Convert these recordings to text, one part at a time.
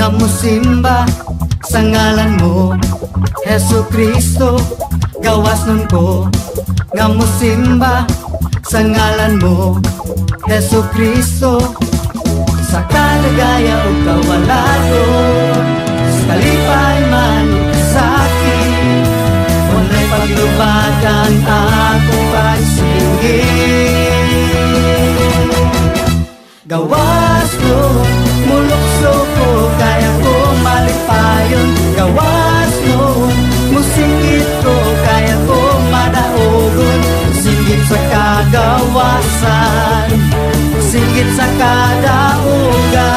nga musimba sa ngalan mo, Hesu Kristo. Gawas nun ko nga musimba sa ngalan mo, Hesu Kristo. Sa kaligaya o kawalagon, sa kalipay man o kasakit, walay paglubad ang akong pagsinggit. Gawas ko, mulukso ko, kaya ko malipayon. Gawas ko, musinggit ko, kaya ko madaogon. Singgit sa kagawasan, singgit sa kadaugan.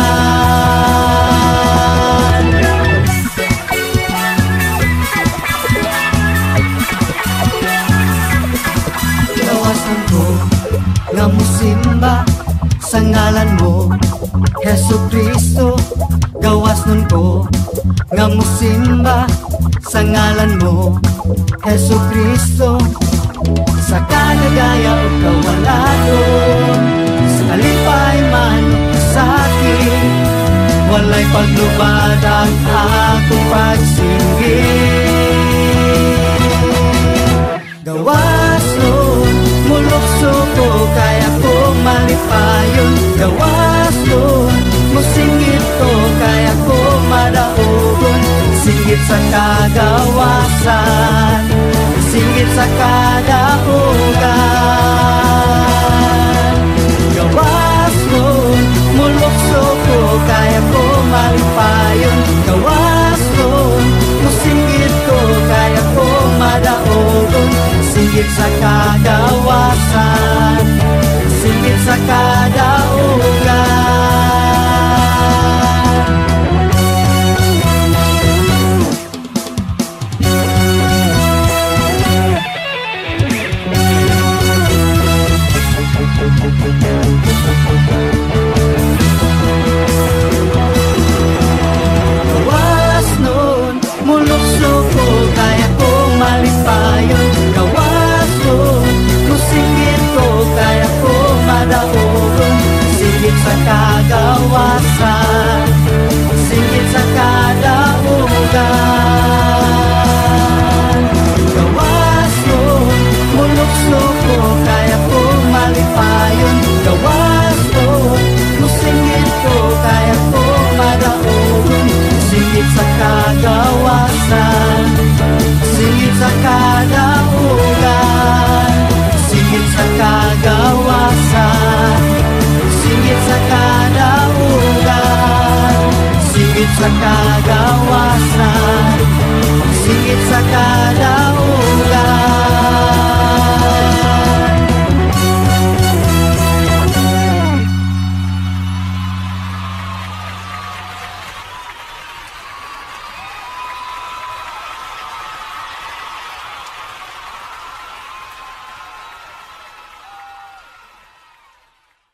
Gawasan ko nga musimba sa ngalan mo, Hesu Kristo. Gawas nun ko nga musimba sa ngalan mo, Hesu Kristo. Sa kaligaya o kawalagon, sa kalipay man o kasakit, walay paglubad ang akong pagsinggit. Gawas nun, mulukso ko, kaya ko malipayon. Gawas nun, musinggit ko, kaya ko madaogon. Singgit sa kagawasan, singgit sa kadaugan. Gawas nun, mulukso ko, kaya ko malipayon. Gawas nun, musinggit ko, kaya ko madaogon. Singgit sa kagawasan, singgit sa kadaugan. Gawas nun, mulukso ko, kaya ko malipayon. Gawas nun, musinggit ko, kaya ko madaogon. Singgit sa kagawasan, singgit sa kadaugan. Gawas nun, mulukso ko, kaya ko malipayon. Gawas nun, musinggit ko, kaya ko madaogon. Singgit sa kagawasan, singgit sa kadaugan. Singgit sa kagawasan, singgit sa kadaugan. Singgit sa kagawasan, singgit sa kadaugan.